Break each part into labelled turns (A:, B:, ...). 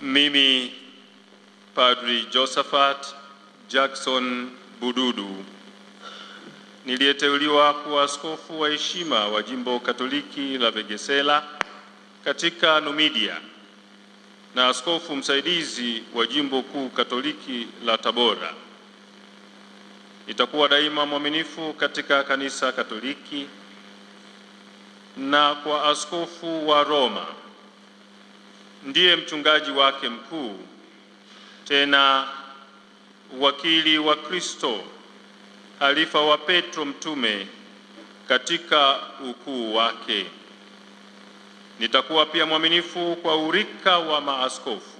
A: Mimi Padri Josephat Jackson Bududu niliyeteuliwa kuwa askofu wa heshima wa Jimbo Katoliki la Vegesela katika Numidia na askofu msaidizi wa Jimbo Kuu Katoliki la Tabora. Nitakuwa daima mwaminifu katika Kanisa Katoliki na kwa askofu wa Roma, ndiye mchungaji wake mkuu, tena wakili wa Kristo, halifa wa Petro mtume katika ukuu wake. Nitakuwa pia mwaminifu kwa urika wa maaskofu.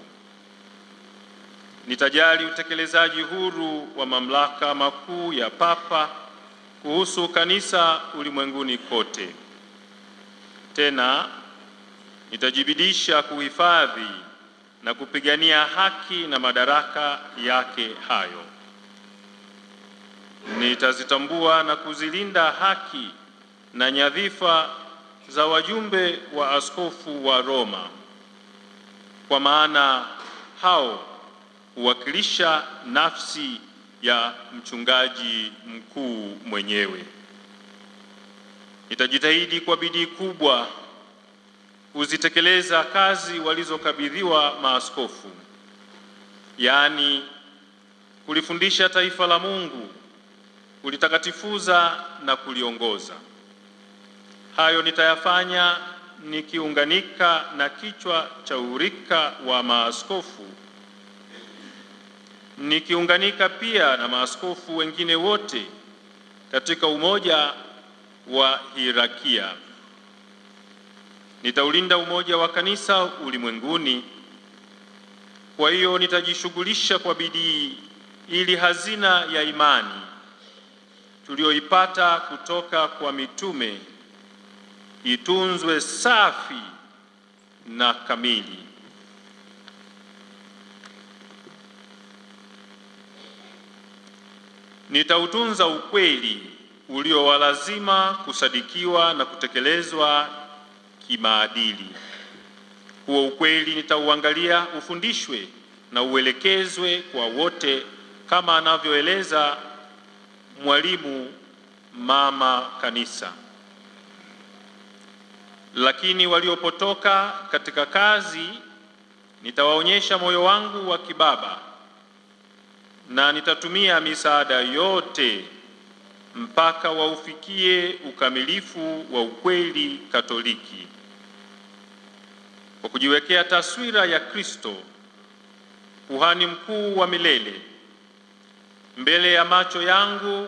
A: Nitajali utekelezaji huru wa mamlaka makuu ya Papa kuhusu kanisa ulimwenguni kote. Tena nitajibidisha kuhifadhi na kupigania haki na madaraka yake hayo. Nitazitambua na kuzilinda haki na nyadhifa za wajumbe wa askofu wa Roma, kwa maana hao huwakilisha nafsi ya mchungaji mkuu mwenyewe. Nitajitahidi kwa bidii kubwa kuzitekeleza kazi walizokabidhiwa maaskofu, yaani kulifundisha taifa la Mungu, kulitakatifuza na kuliongoza. Hayo nitayafanya nikiunganika na kichwa cha urika wa maaskofu, nikiunganika pia na maaskofu wengine wote katika umoja wa hierarkia. Nitaulinda umoja wa kanisa ulimwenguni. Kwa hiyo nitajishughulisha kwa bidii ili hazina ya imani tuliyoipata kutoka kwa mitume itunzwe safi na kamili. Nitautunza ukweli uliowalazima kusadikiwa na kutekelezwa kimaadili. Huo ukweli nitauangalia ufundishwe na uelekezwe kwa wote, kama anavyoeleza mwalimu mama kanisa. Lakini waliopotoka katika kazi nitawaonyesha moyo wangu wa kibaba, na nitatumia misaada yote mpaka waufikie ukamilifu wa ukweli Katoliki. Kwa kujiwekea taswira ya Kristo, kuhani mkuu wa milele, mbele ya macho yangu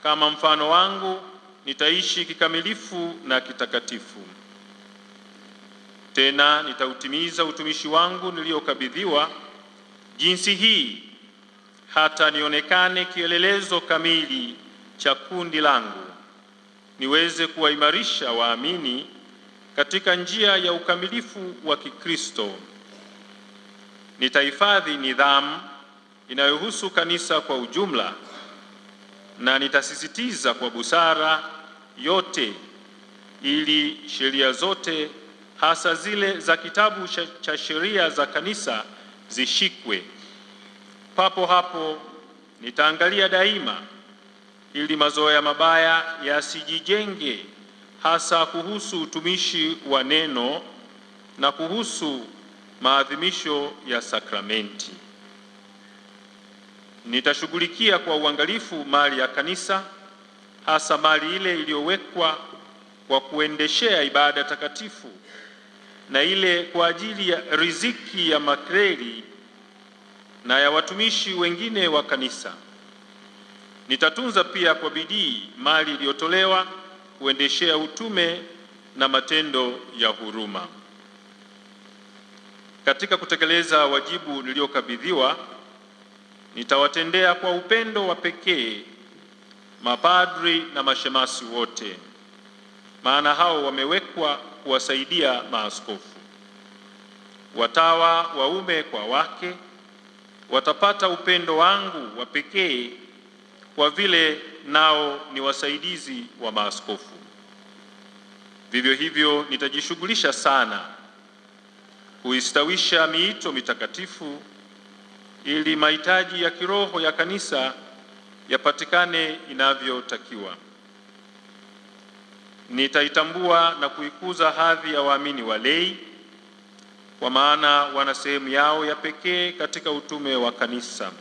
A: kama mfano wangu, nitaishi kikamilifu na kitakatifu. Tena nitautimiza utumishi wangu niliokabidhiwa jinsi hii, hata nionekane kielelezo kamili cha kundi langu, niweze kuwaimarisha waamini katika njia ya ukamilifu wa Kikristo. Nitahifadhi nidhamu inayohusu kanisa kwa ujumla, na nitasisitiza kwa busara yote ili sheria zote, hasa zile za kitabu cha sheria za kanisa, zishikwe. Papo hapo nitaangalia daima ili mazoea mabaya yasijijenge, hasa kuhusu utumishi wa neno na kuhusu maadhimisho ya sakramenti. Nitashughulikia kwa uangalifu mali ya kanisa, hasa mali ile iliyowekwa kwa kuendeshea ibada takatifu na ile kwa ajili ya riziki ya makreli na ya watumishi wengine wa kanisa. Nitatunza pia kwa bidii mali iliyotolewa kuendeshea utume na matendo ya huruma. Katika kutekeleza wajibu niliokabidhiwa, nitawatendea kwa upendo wa pekee mapadri na mashemasi wote, maana hao wamewekwa kuwasaidia maaskofu. Watawa waume kwa wake watapata upendo wangu wa pekee kwa vile nao ni wasaidizi wa maaskofu. Vivyo hivyo nitajishughulisha sana kuistawisha miito mitakatifu ili mahitaji ya kiroho ya kanisa yapatikane inavyotakiwa. Nitaitambua na kuikuza hadhi ya waamini walei, kwa maana wana sehemu yao ya pekee katika utume wa kanisa.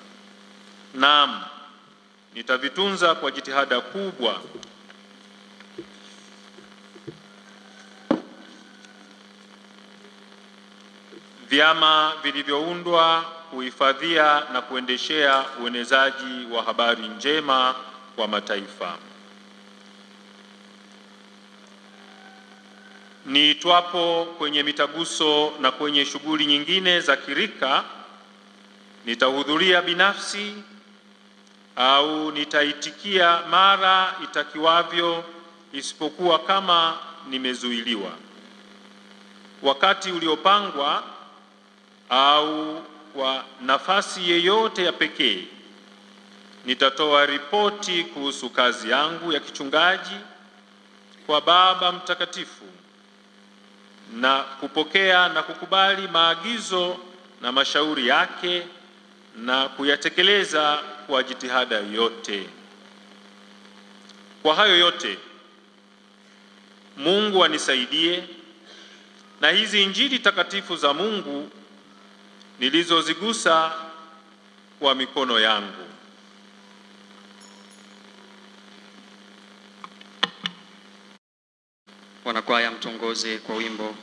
A: Naam, nitavitunza kwa jitihada kubwa vyama vilivyoundwa kuhifadhia na kuendeshea uenezaji wa habari njema kwa mataifa. Niitwapo kwenye mitaguso na kwenye shughuli nyingine za kirika, nitahudhuria binafsi au nitaitikia mara itakiwavyo, isipokuwa kama nimezuiliwa. Wakati uliopangwa au kwa nafasi yeyote ya pekee, nitatoa ripoti kuhusu kazi yangu ya kichungaji kwa Baba Mtakatifu na kupokea na kukubali maagizo na mashauri yake na kuyatekeleza kwa jitihada yote. Kwa hayo yote, Mungu anisaidie na hizi Injili takatifu za Mungu nilizozigusa kwa mikono yangu.
B: Wanakwaya mtongoze kwa wimbo